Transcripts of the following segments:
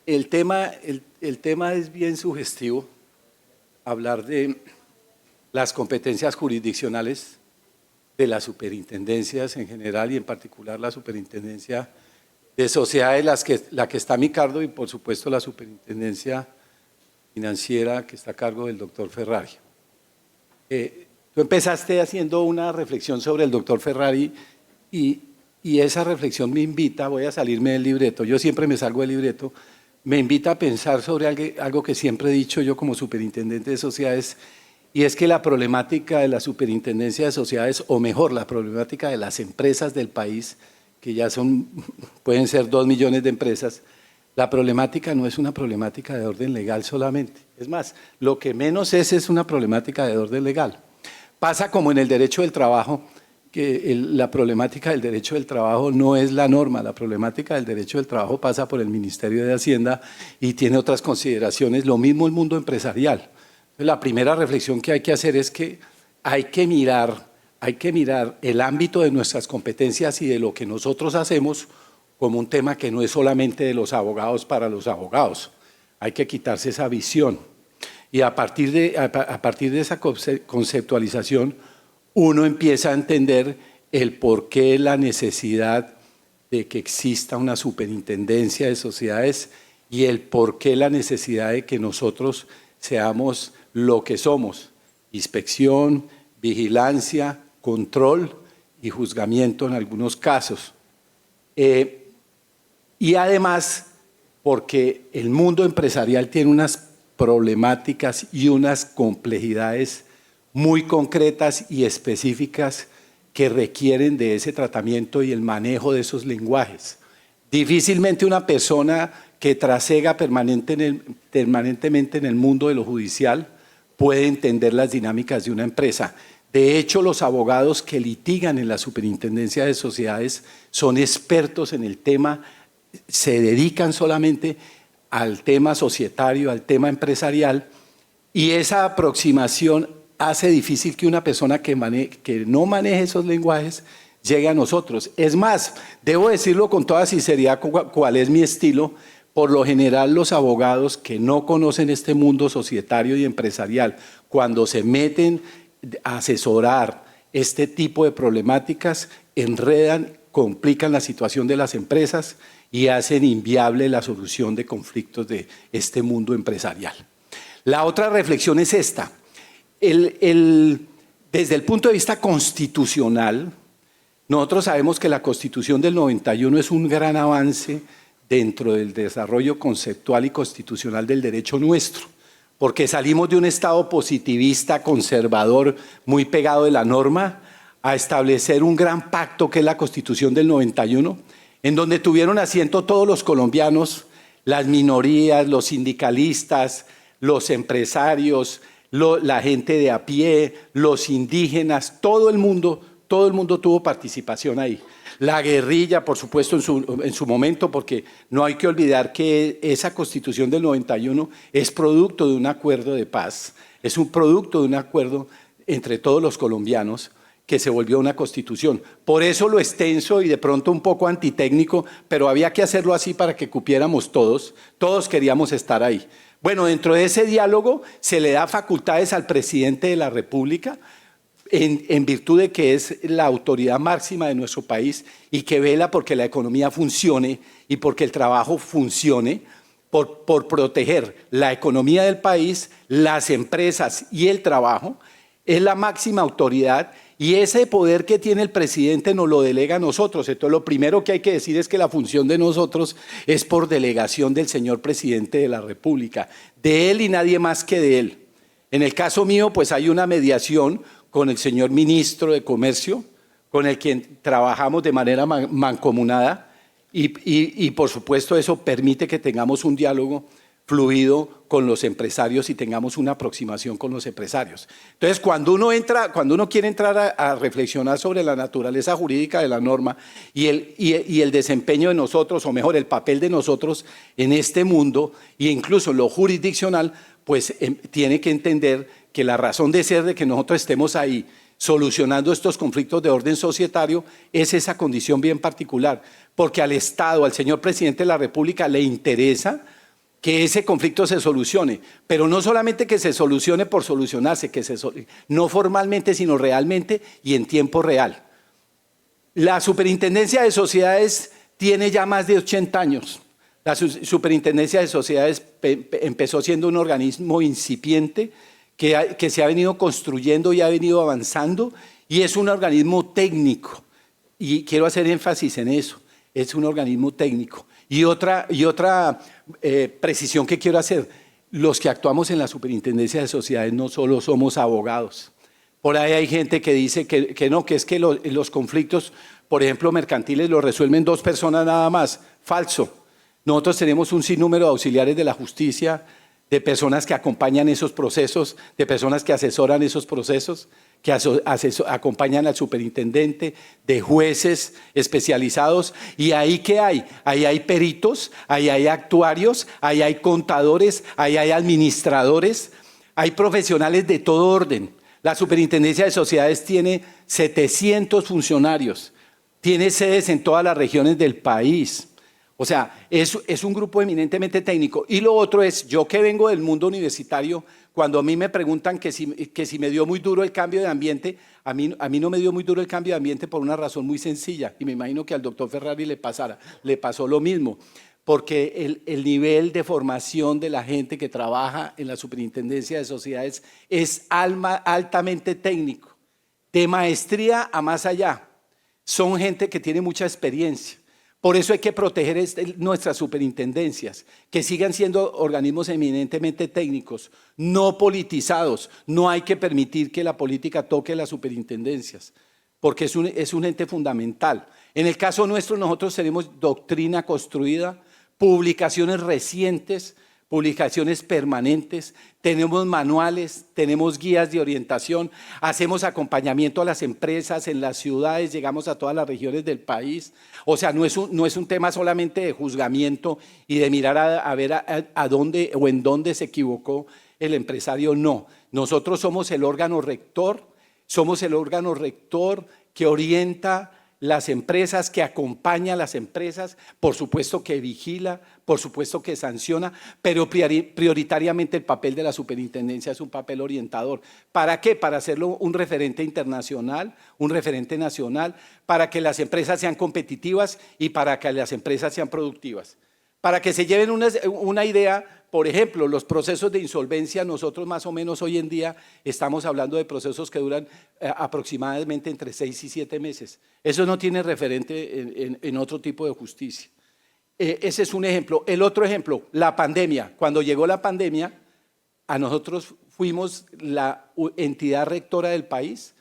el tema es bien sugestivo, hablar de las competencias jurisdiccionales de las superintendencias en general y en particular la superintendencia de sociedades, la que está a mi cargo y por supuesto la superintendencia financiera que está a cargo del doctor Ferrari. Tú empezaste haciendo una reflexión sobre el doctor Ferrari y esa reflexión me invita, voy a salirme del libreto, yo siempre me salgo del libreto, me invita a pensar sobre algo que siempre he dicho yo como superintendente de sociedades, y es que la problemática de la superintendencia de sociedades, o mejor, la problemática de las empresas del país, que ya pueden ser 2 millones de empresas, la problemática no es una problemática de orden legal solamente. Es más, lo que menos es una problemática de orden legal. Pasa como en el derecho del trabajo, que la problemática del derecho del trabajo no es la norma, la problemática del derecho del trabajo pasa por el Ministerio de Hacienda y tiene otras consideraciones, lo mismo el mundo empresarial. Entonces, la primera reflexión que hay que hacer es que hay que mirar el ámbito de nuestras competencias y de lo que nosotros hacemos como un tema que no es solamente de los abogados para los abogados. Hay que quitarse esa visión. Y a partir de esa conceptualización, uno empieza a entender el porqué, la necesidad de que exista una superintendencia de sociedades y el porqué, la necesidad de que nosotros seamos lo que somos: inspección, vigilancia, control y juzgamiento en algunos casos. Y además, porque el mundo empresarial tiene unas problemáticas y unas complejidades muy concretas y específicas que requieren de ese tratamiento y el manejo de esos lenguajes. Difícilmente una persona que trasega permanentemente en el mundo de lo judicial puede entender las dinámicas de una empresa. De hecho, los abogados que litigan en la superintendencia de sociedades son expertos en el tema, se dedican solamente al tema societario, al tema empresarial, y esa aproximación hace difícil que una persona que no maneje esos lenguajes llegue a nosotros. Es más, debo decirlo con toda sinceridad cuál es mi estilo. Por lo general, los abogados que no conocen este mundo societario y empresarial, cuando se meten a asesorar este tipo de problemáticas, enredan, complican la situación de las empresas y hacen inviable la solución de conflictos de este mundo empresarial. La otra reflexión es esta. Desde el punto de vista constitucional, nosotros sabemos que la Constitución del 91 es un gran avance dentro del desarrollo conceptual y constitucional del derecho nuestro, porque salimos de un Estado positivista, conservador, muy pegado de la norma, a establecer un gran pacto que es la Constitución del 91, en donde tuvieron asiento todos los colombianos, las minorías, los sindicalistas, los empresarios, la gente de a pie, los indígenas, todo el mundo tuvo participación ahí. La guerrilla, por supuesto, en su momento, porque no hay que olvidar que esa Constitución del 91 es producto de un acuerdo de paz, es un producto de un acuerdo entre todos los colombianos que se volvió una constitución. Por eso lo extenso y de pronto un poco antitécnico, pero había que hacerlo así para que cupiéramos todos queríamos estar ahí. Bueno, dentro de ese diálogo se le da facultades al presidente de la República en virtud de que es la autoridad máxima de nuestro país y que vela porque la economía funcione y porque el trabajo funcione, por proteger la economía del país, las empresas y el trabajo. Es la máxima autoridad y ese poder que tiene el presidente nos lo delega a nosotros. Entonces, lo primero que hay que decir es que la función de nosotros es por delegación del señor presidente de la República, de él y nadie más que de él. En el caso mío, pues hay una mediación con el señor ministro de Comercio, con el quien trabajamos de manera mancomunada y por supuesto eso permite que tengamos un diálogo fluido con los empresarios y tengamos una aproximación con los empresarios. Entonces, cuando uno quiere entrar a reflexionar sobre la naturaleza jurídica de la norma y el desempeño de nosotros, o mejor, el papel de nosotros en este mundo, e incluso lo jurisdiccional, pues tiene que entender que la razón de ser de que nosotros estemos ahí solucionando estos conflictos de orden societario es esa condición bien particular, porque al Estado, al señor presidente de la República le interesa que ese conflicto se solucione, pero no solamente que se solucione por solucionarse, no formalmente, sino realmente y en tiempo real. La Superintendencia de Sociedades tiene ya más de 80 años. La Superintendencia de Sociedades empezó siendo un organismo incipiente que se ha venido construyendo y ha venido avanzando, y es un organismo técnico. Y quiero hacer énfasis en eso, es un organismo técnico. Y otra precisión que quiero hacer, los que actuamos en la Superintendencia de Sociedades no solo somos abogados. Por ahí hay gente que dice que no, que es que los conflictos, por ejemplo, mercantiles, los resuelven 2 personas nada más. Falso. Nosotros tenemos un sinnúmero de auxiliares de la justicia, de personas que acompañan esos procesos, de personas que asesoran esos procesos, que acompañan al superintendente, de jueces especializados. ¿Y ahí qué hay? Ahí hay peritos, ahí hay actuarios, ahí hay contadores, ahí hay administradores, hay profesionales de todo orden. La Superintendencia de Sociedades tiene 700 funcionarios, tiene sedes en todas las regiones del país. O sea, es un grupo eminentemente técnico. Y lo otro es, yo que vengo del mundo universitario, cuando a mí me preguntan que si me dio muy duro el cambio de ambiente, a mí no me dio muy duro el cambio de ambiente por una razón muy sencilla, y me imagino que al doctor Ferrari le pasó lo mismo, porque el nivel de formación de la gente que trabaja en la Superintendencia de Sociedades es altamente técnico, de maestría a más allá. Son gente que tiene mucha experiencia. Por eso hay que proteger nuestras superintendencias, que sigan siendo organismos eminentemente técnicos, no politizados. No hay que permitir que la política toque las superintendencias, porque es un ente fundamental. En el caso nuestro, nosotros tenemos doctrina construida, publicaciones recientes, publicaciones permanentes, tenemos manuales, tenemos guías de orientación, hacemos acompañamiento a las empresas en las ciudades, llegamos a todas las regiones del país. O sea, no es un tema solamente de juzgamiento y de mirar a ver a dónde o en dónde se equivocó el empresario, no. Nosotros somos el órgano rector que orienta las empresas, que acompaña a las empresas, por supuesto que vigila, por supuesto que sanciona, pero prioritariamente el papel de la superintendencia es un papel orientador. ¿Para qué? Para hacerlo un referente internacional, un referente nacional, para que las empresas sean competitivas y para que las empresas sean productivas. Para que se lleven una idea, por ejemplo, los procesos de insolvencia, nosotros más o menos hoy en día estamos hablando de procesos que duran aproximadamente entre 6 y 7 meses. Eso no tiene referente en otro tipo de justicia. Ese es un ejemplo. El otro ejemplo, la pandemia. Cuando llegó la pandemia, a nosotros fuimos la entidad rectora del país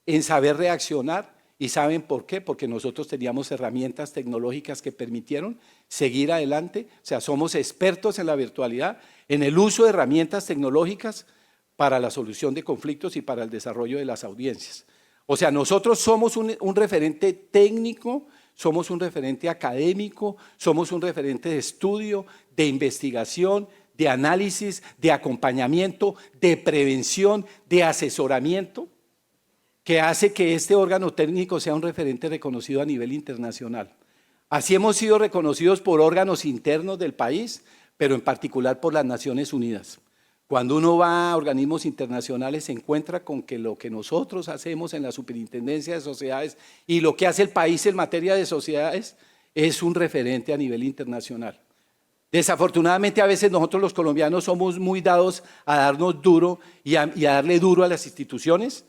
en saber reaccionar. ¿Y saben por qué? Porque nosotros teníamos herramientas tecnológicas que permitieron seguir adelante. O sea, somos expertos en la virtualidad, en el uso de herramientas tecnológicas para la solución de conflictos y para el desarrollo de las audiencias. O sea, nosotros somos un referente técnico, somos un referente académico, somos un referente de estudio, de investigación, de análisis, de acompañamiento, de prevención, de asesoramiento, que hace que este órgano técnico sea un referente reconocido a nivel internacional. Así hemos sido reconocidos por órganos internos del país, pero en particular por las Naciones Unidas. Cuando uno va a organismos internacionales se encuentra con que lo que nosotros hacemos en la Superintendencia de Sociedades y lo que hace el país en materia de sociedades es un referente a nivel internacional. Desafortunadamente a veces nosotros los colombianos somos muy dados a darnos duro y a darle duro a las instituciones.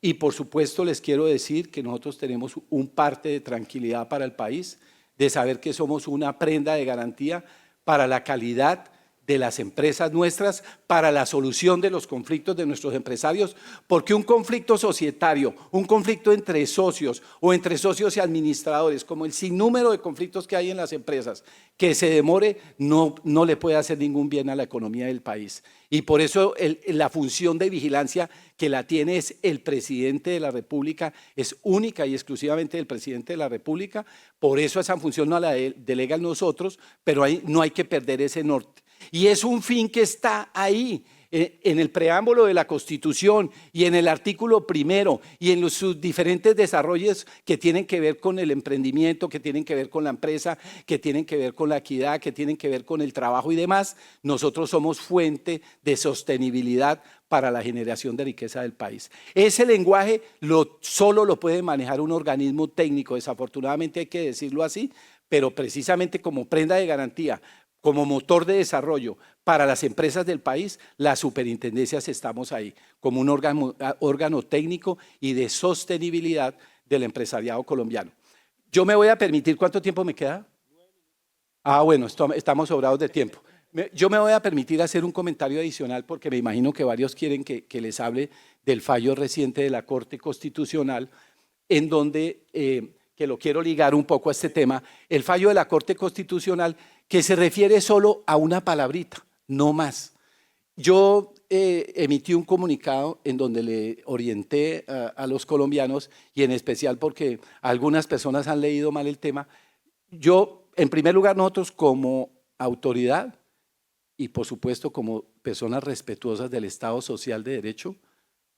Y por supuesto les quiero decir que nosotros tenemos un parte de tranquilidad para el país, de saber que somos una prenda de garantía para la calidad de las empresas nuestras, para la solución de los conflictos de nuestros empresarios, porque un conflicto societario, un conflicto entre socios o entre socios y administradores, como el sinnúmero de conflictos que hay en las empresas, que se demore, no le puede hacer ningún bien a la economía del país. Y por eso la función de vigilancia que la tiene es el presidente de la República, es única y exclusivamente del presidente de la República, por eso esa función no la delegan nosotros, pero no hay que perder ese norte. Y es un fin que está ahí, en el preámbulo de la Constitución y en el artículo primero y en sus diferentes desarrollos que tienen que ver con el emprendimiento, que tienen que ver con la empresa, que tienen que ver con la equidad, que tienen que ver con el trabajo y demás, nosotros somos fuente de sostenibilidad para la generación de riqueza del país. Ese lenguaje solo lo puede manejar un organismo técnico, desafortunadamente hay que decirlo así, pero precisamente como prenda de garantía, como motor de desarrollo para las empresas del país, las superintendencias estamos ahí, como un órgano técnico y de sostenibilidad del empresariado colombiano. Yo me voy a permitir, ¿cuánto tiempo me queda? Bueno, estamos sobrados de tiempo. Yo me voy a permitir hacer un comentario adicional porque me imagino que varios quieren que les hable del fallo reciente de la Corte Constitucional, en donde, que lo quiero ligar un poco a este tema, el fallo de la Corte Constitucional que se refiere solo a una palabrita, no más. Yo emití un comunicado en donde le orienté a los colombianos y en especial porque algunas personas han leído mal el tema. Yo, en primer lugar, nosotros como autoridad y por supuesto como personas respetuosas del Estado Social de Derecho,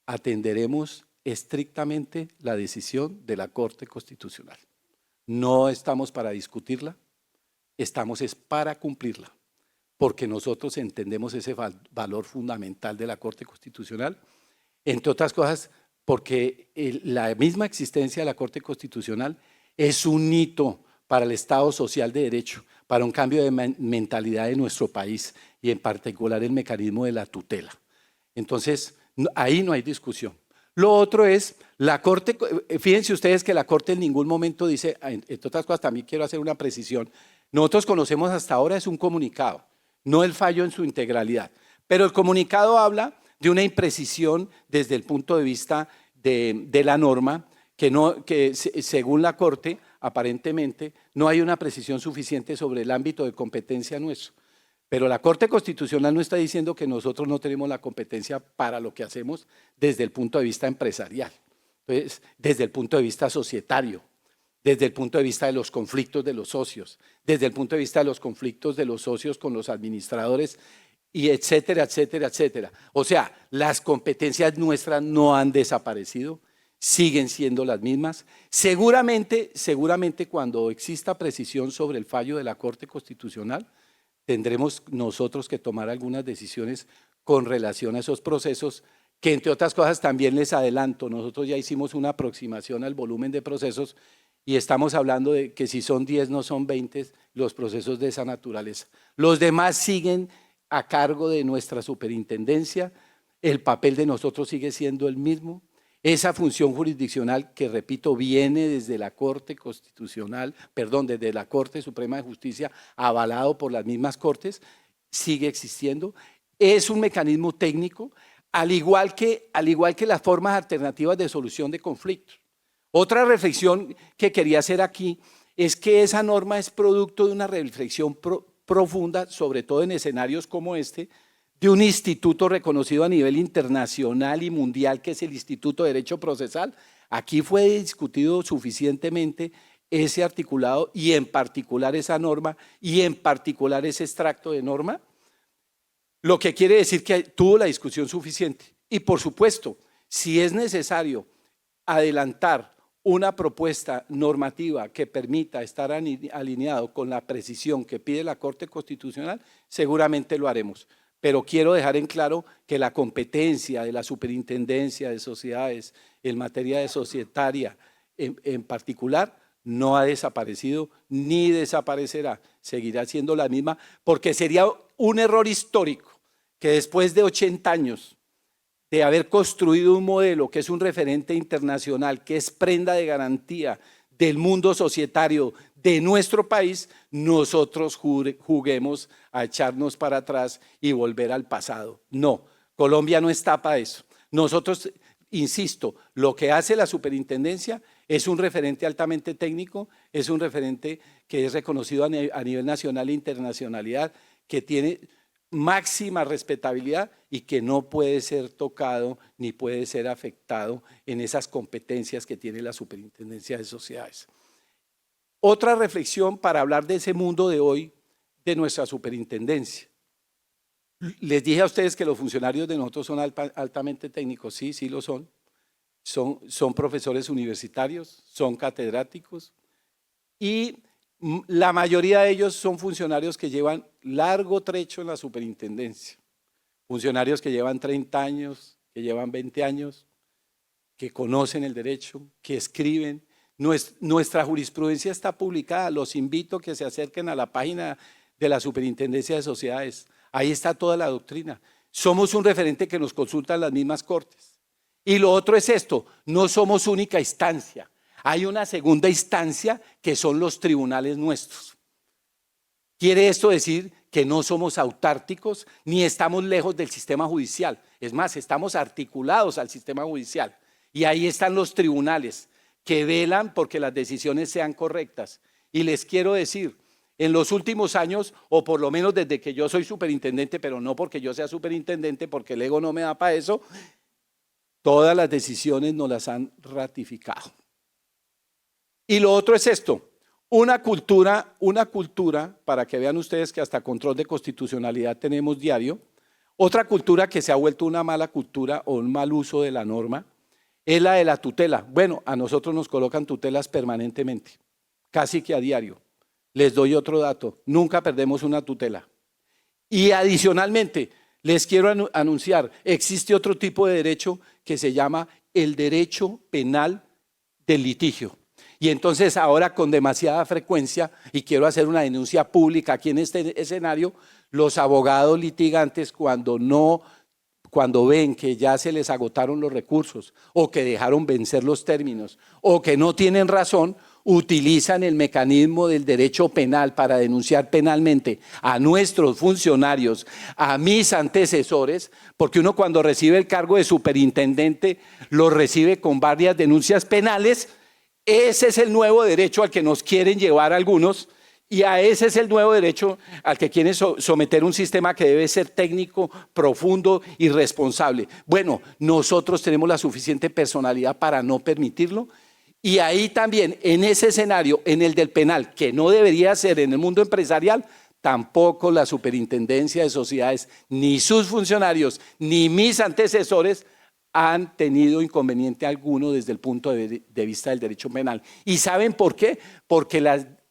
atenderemos estrictamente la decisión de la Corte Constitucional. No estamos para discutirla, estamos es para cumplirla, porque nosotros entendemos ese valor fundamental de la Corte Constitucional, entre otras cosas porque la misma existencia de la Corte Constitucional es un hito para el Estado Social de Derecho, para un cambio de mentalidad de nuestro país y en particular el mecanismo de la tutela. Entonces, ahí no hay discusión. Lo otro es, la Corte, fíjense ustedes que la Corte en ningún momento dice, entre otras cosas también quiero hacer una precisión, nosotros conocemos hasta ahora es un comunicado, no el fallo en su integralidad, pero el comunicado habla de una imprecisión desde el punto de vista de la norma, que según la Corte, aparentemente, no hay una precisión suficiente sobre el ámbito de competencia nuestro. Pero la Corte Constitucional no está diciendo que nosotros no tenemos la competencia para lo que hacemos desde el punto de vista empresarial, entonces, desde el punto de vista societario, desde el punto de vista de los conflictos de los socios, desde el punto de vista de los conflictos de los socios con los administradores, y etcétera, etcétera, etcétera. O sea, las competencias nuestras no han desaparecido, siguen siendo las mismas. Seguramente cuando exista precisión sobre el fallo de la Corte Constitucional, tendremos nosotros que tomar algunas decisiones con relación a esos procesos, que entre otras cosas también les adelanto, nosotros ya hicimos una aproximación al volumen de procesos y estamos hablando de que si son 10 no son 20 los procesos de esa naturaleza. Los demás siguen a cargo de nuestra superintendencia, el papel de nosotros sigue siendo el mismo. Esa función jurisdiccional que, repito, viene desde la Corte Constitucional, perdón, desde la Corte Suprema de Justicia, avalado por las mismas Cortes, sigue existiendo. Es un mecanismo técnico, al igual que las formas alternativas de solución de conflictos. Otra reflexión que quería hacer aquí es que esa norma es producto de una reflexión profunda, sobre todo en escenarios como este, de un instituto reconocido a nivel internacional y mundial, que es el Instituto de Derecho Procesal. Aquí fue discutido suficientemente ese articulado y en particular esa norma y en particular ese extracto de norma, lo que quiere decir que tuvo la discusión suficiente. Y por supuesto, si es necesario adelantar una propuesta normativa que permita estar alineado con la precisión que pide la Corte Constitucional, seguramente lo haremos. Pero quiero dejar en claro que la competencia de la Superintendencia de Sociedades en materia de societaria en particular no ha desaparecido ni desaparecerá, seguirá siendo la misma, porque sería un error histórico que después de 80 años de haber construido un modelo que es un referente internacional, que es prenda de garantía del mundo societario de nuestro país, nosotros juguemos a echarnos para atrás y volver al pasado. No, Colombia no está para eso. Nosotros, insisto, lo que hace la superintendencia es un referente altamente técnico, es un referente que es reconocido a nivel nacional e internacionalidad, que tiene máxima respetabilidad y que no puede ser tocado ni puede ser afectado en esas competencias que tiene la Superintendencia de Sociedades. Otra reflexión para hablar de ese mundo de hoy, de nuestra superintendencia. Les dije a ustedes que los funcionarios de nosotros son altamente técnicos. Sí, sí lo son. Son profesores universitarios, son catedráticos y la mayoría de ellos son funcionarios que llevan largo trecho en la superintendencia. Funcionarios que llevan 30 años, que llevan 20 años, que conocen el derecho, que escriben. Nuestra jurisprudencia está publicada. Los invito a que se acerquen a la página de la Superintendencia de Sociedades. Ahí está toda la doctrina. Somos un referente que nos consultan las mismas cortes. Y lo otro es esto, no somos única instancia. Hay una segunda instancia que son los tribunales nuestros. ¿Quiere esto decir que no somos autárticos ni estamos lejos del sistema judicial? Es más, estamos articulados al sistema judicial. Y ahí están los tribunales que velan porque las decisiones sean correctas. Y les quiero decir, en los últimos años, o por lo menos desde que yo soy superintendente, pero no porque yo sea superintendente, porque el ego no me da para eso, todas las decisiones nos las han ratificado. Y lo otro es esto, una cultura, para que vean ustedes que hasta control de constitucionalidad tenemos diario, otra cultura que se ha vuelto una mala cultura o un mal uso de la norma, es la de la tutela. Bueno, a nosotros nos colocan tutelas permanentemente, casi que a diario. Les doy otro dato, nunca perdemos una tutela. Y adicionalmente, les quiero anunciar, existe otro tipo de derecho que se llama el derecho penal del litigio. Y entonces ahora con demasiada frecuencia, y quiero hacer una denuncia pública aquí en este escenario, los abogados litigantes cuando ven que ya se les agotaron los recursos o que dejaron vencer los términos o que no tienen razón, utilizan el mecanismo del derecho penal para denunciar penalmente a nuestros funcionarios, a mis antecesores, porque uno cuando recibe el cargo de superintendente lo recibe con varias denuncias penales. Ese es el nuevo derecho al que nos quieren llevar algunos y a ese es el nuevo derecho al que quieren someter un sistema que debe ser técnico, profundo y responsable. Bueno, nosotros tenemos la suficiente personalidad para no permitirlo. Y ahí también, en ese escenario, en el del penal, que no debería ser en el mundo empresarial, tampoco la superintendencia de sociedades, ni sus funcionarios, ni mis antecesores han tenido inconveniente alguno desde el punto de vista del derecho penal. ¿Y saben por qué? Porque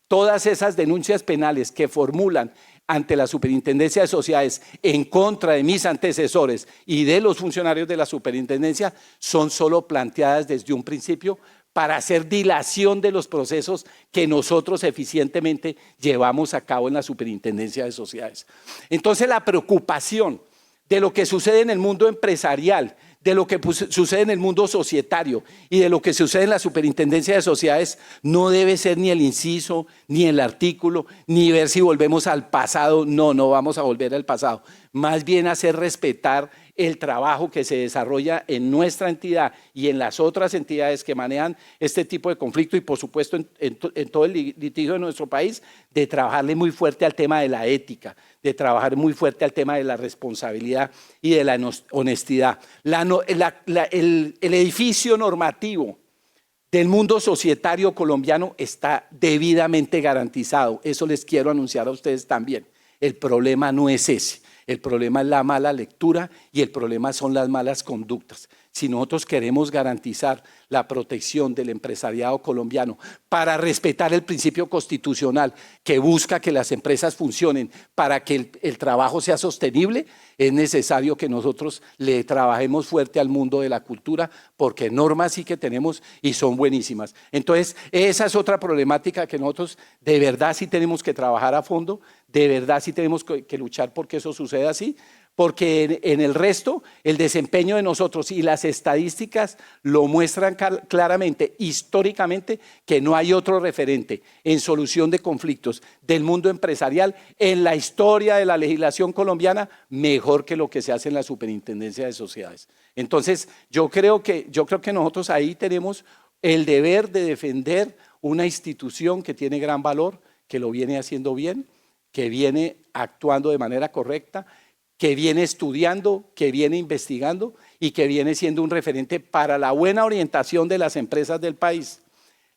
todas esas denuncias penales que formulan ante la superintendencia de sociedades en contra de mis antecesores y de los funcionarios de la superintendencia son solo planteadas desde un principio para hacer dilación de los procesos que nosotros eficientemente llevamos a cabo en la superintendencia de sociedades. Entonces la preocupación de lo que sucede en el mundo empresarial, de lo que sucede en el mundo societario y de lo que sucede en la superintendencia de sociedades no debe ser ni el inciso, ni el artículo, ni ver si volvemos al pasado. No vamos a volver al pasado. Más bien hacer respetar el trabajo que se desarrolla en nuestra entidad y en las otras entidades que manejan este tipo de conflicto y por supuesto en todo el litigio de nuestro país, de trabajarle muy fuerte al tema de la ética, de trabajar muy fuerte al tema de la responsabilidad y de la honestidad. El edificio normativo del mundo societario colombiano está debidamente garantizado. Eso les quiero anunciar a ustedes también. El problema no es ese. El problema es la mala lectura y el problema son las malas conductas. Si nosotros queremos garantizar la protección del empresariado colombiano para respetar el principio constitucional que busca que las empresas funcionen para que el trabajo sea sostenible, es necesario que nosotros le trabajemos fuerte al mundo de la cultura porque normas sí que tenemos y son buenísimas. Entonces, esa es otra problemática que nosotros de verdad sí tenemos que trabajar a fondo, de verdad sí tenemos que luchar porque eso suceda así, porque en el resto el desempeño de nosotros y las estadísticas lo muestran claramente, históricamente, que no hay otro referente en solución de conflictos del mundo empresarial en la historia de la legislación colombiana mejor que lo que se hace en la superintendencia de sociedades. Entonces, yo creo que nosotros ahí tenemos el deber de defender una institución que tiene gran valor, que lo viene haciendo bien, que viene actuando de manera correcta, que viene estudiando, que viene investigando y que viene siendo un referente para la buena orientación de las empresas del país.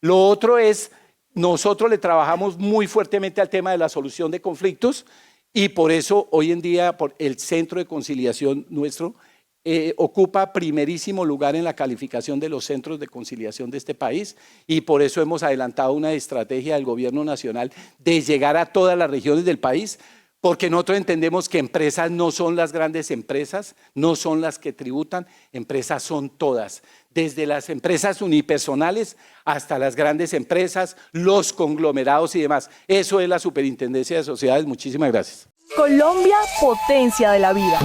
Lo otro es, nosotros le trabajamos muy fuertemente al tema de la solución de conflictos Y por eso hoy en día el centro de conciliación nuestro ocupa primerísimo lugar en la calificación de los centros de conciliación de este país, y por eso hemos adelantado una estrategia del gobierno nacional de llegar a todas las regiones del país, porque nosotros entendemos que empresas no son las grandes empresas, no son las que tributan, empresas son todas, desde las empresas unipersonales hasta las grandes empresas, los conglomerados y demás. Eso es la Superintendencia de Sociedades. Muchísimas gracias. Colombia, potencia de la vida.